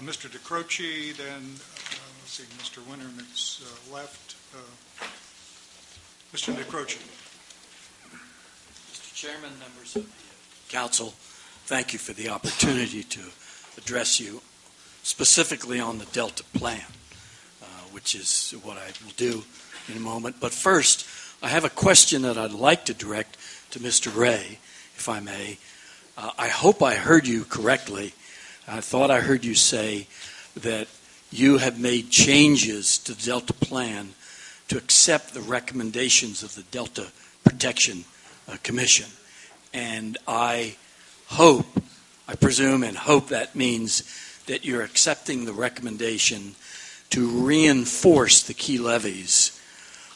Mr. DeCroce, then, let's see, Mr. Winterman's left. Mr. DeCroce. Mr. Chairman, members of the Council, thank you for the opportunity to address you specifically on the Delta Plan, which is what I will do in a moment. But first, I have a question that I'd like to direct to Mr. Ray, if I may. I hope I heard you correctly. I thought I heard you say that you have made changes to the Delta Plan to accept the recommendations of the Delta Protection Commission. And I presume and hope that means that you're accepting the recommendation to reinforce the key levies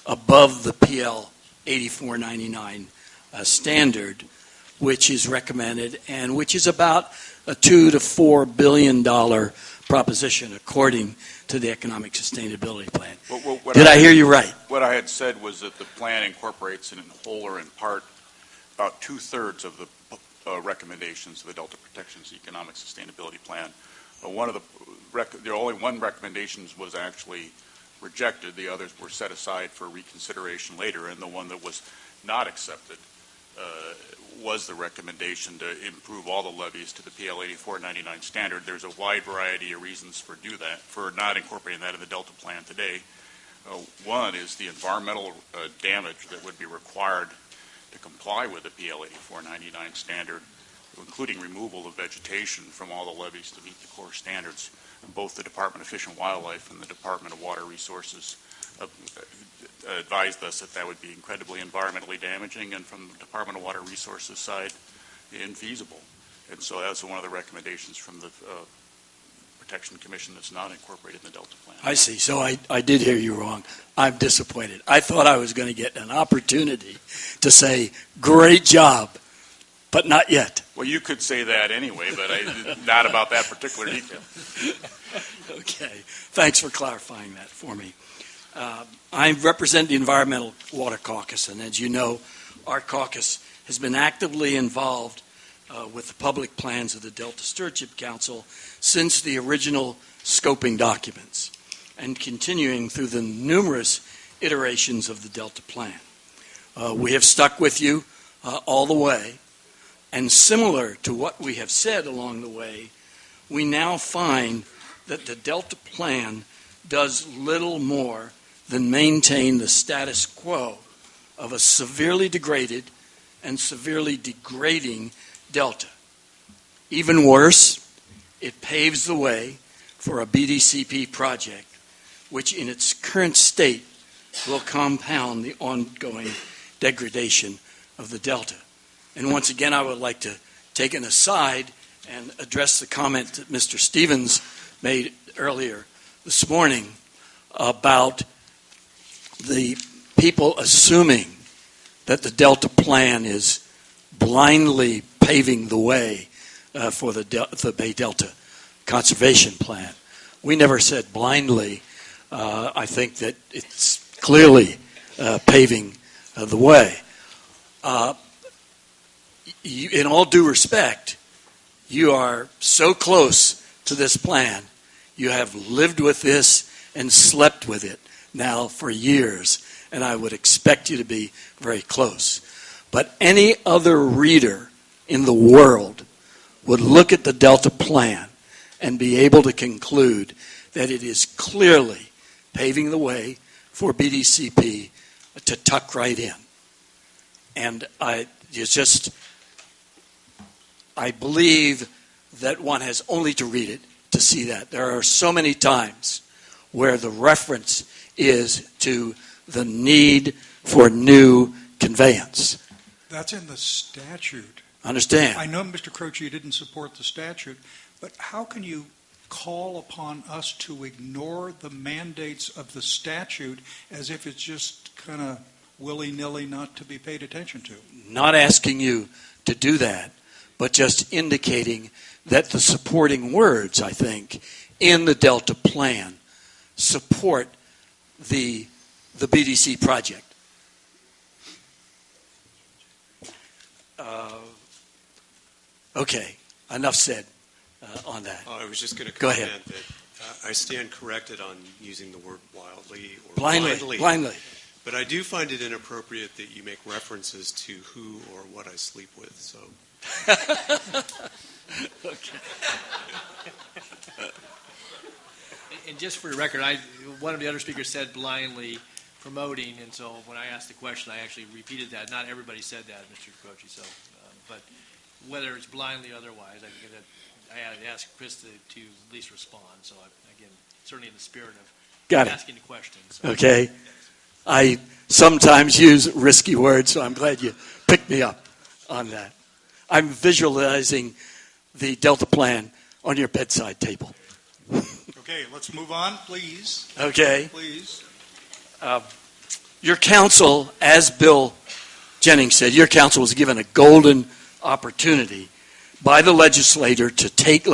above the PL 8499 standard, which is recommended and which is about a $2 to $4 billion proposition according to the Economic Sustainability Plan. Did I hear you right? What I had said was that the plan incorporates in whole or in part about 2/3 of the recommendations of the Delta Protection's Economic Sustainability Plan. There only one recommendation was actually rejected. The others were set aside for reconsideration later, and the one that was not accepted was the recommendation to improve all the levies to the PL 8499 standard. There's a wide variety of reasons for not incorporating that in the Delta Plan today. One is the environmental damage that would be required to comply with the PL 8499 standard, including removal of vegetation from all the levees to meet the core standards. Both the Department of Fish and Wildlife and the Department of Water Resources advised us that that would be incredibly environmentally damaging, and from the Department of Water Resources side, infeasible. And so that's one of the recommendations from the Protection Commission that's not incorporated in the Delta Plan. I see. So I did hear you wrong. I'm disappointed. I thought I was going to get an opportunity to say, great job, but not yet. Well, you could say that anyway, but not about that particular detail. Okay. Thanks for clarifying that for me. I represent the Environmental Water Caucus, and as you know, our caucus has been actively involved with the public plans of the Delta Stewardship Council since the original scoping documents and continuing through the numerous iterations of the Delta Plan. We have stuck with you all the way, and similar to what we have said along the way, we now find that the Delta Plan does little more than maintain the status quo of a severely degraded and severely degrading delta. Even worse, it paves the way for a BDCP project which in its current state will compound the ongoing degradation of the delta. And once again, I would like to take an aside and address the comment that Mr. Stevens made earlier this morning about the people assuming that the Delta Plan is blindly paving the way for the Bay Delta Conservation Plan. We never said blindly. I think that it's clearly paving the way. In all due respect, you are so close to this plan. You have lived with this and slept with it now for years, and I would expect you to be very close. But any other reader in the world would look at the Delta Plan and be able to conclude that it is clearly paving the way for BDCP to tuck right in. And I believe that one has only to read it to see that. There are so many times where the reference is to the need for new conveyance. That's in the statute. Understand. I know, Mr. Croce, didn't support the statute, but how can you call upon us to ignore the mandates of the statute as if it's just kind of willy-nilly not to be paid attention to? Not asking you to do that, but just indicating that the supporting words, I think, in the Delta Plan support the BDC project. Okay, enough said. on that. I was just going to Go comment ahead. that I stand corrected on using the word wildly or Blindly. But I do find it inappropriate that you make references to who or what I sleep with. So Okay. And just for the record, one of the other speakers said blindly promoting, and so when I asked the question, I actually repeated that. Not everybody said that, Mr. Croce. So, but whether it's blindly or otherwise, I asked Chris to at least respond. So, again, certainly in the spirit of asking the question. So. Okay. I sometimes use risky words, so I'm glad you picked me up on that. I'm visualizing the Delta plan on your bedside table. Okay, let's move on, please. Okay. Please. Your council, as Bill Jennings said, your council was given a golden opportunity by the legislature to take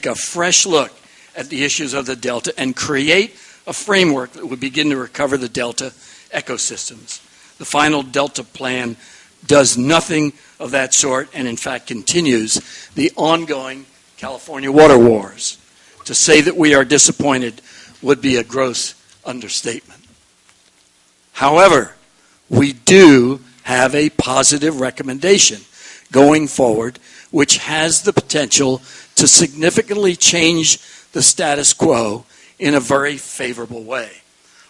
a fresh look at the issues of the Delta and create a framework that would begin to recover the Delta ecosystems. The final Delta plan does nothing of that sort and, in fact, continues the ongoing California water wars. To say that we are disappointed would be a gross understatement. However, we do have a positive recommendation going forward, which has the potential to significantly change the status quo in a very favorable way.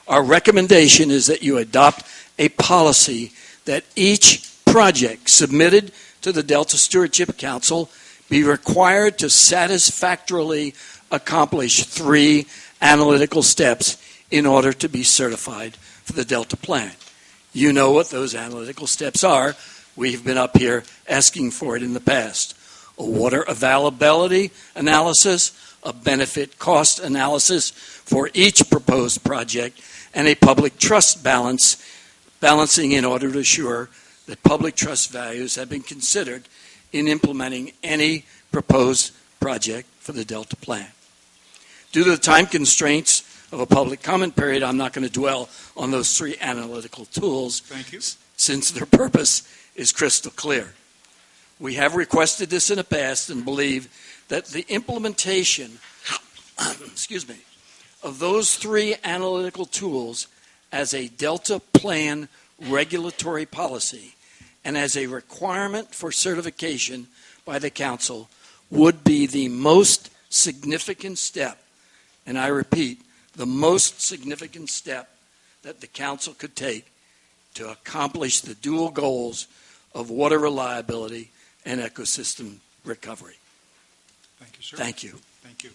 Our recommendation is that you adopt a policy that each project submitted to the Delta Stewardship Council be required to satisfactorily accomplish 3 analytical steps in order to be certified for the Delta Plan. You know what those analytical steps are. We've been up here asking for it in the past. A water availability analysis, a benefit cost analysis for each proposed project, and a public trust balancing in order to assure that public trust values have been considered in implementing any proposed project for the Delta Plan. Due to the time constraints of a public comment period, I'm not going to dwell on those 3 analytical tools. Thank you. Since their purpose is crystal clear. We have requested this in the past and believe that the implementation of those 3 analytical tools as a Delta Plan regulatory policy and as a requirement for certification by the Council would be the most significant step, and I repeat, the most significant step that the Council could take to accomplish the dual goals of water reliability and ecosystem recovery. Thank you, sir. Thank you. Thank you.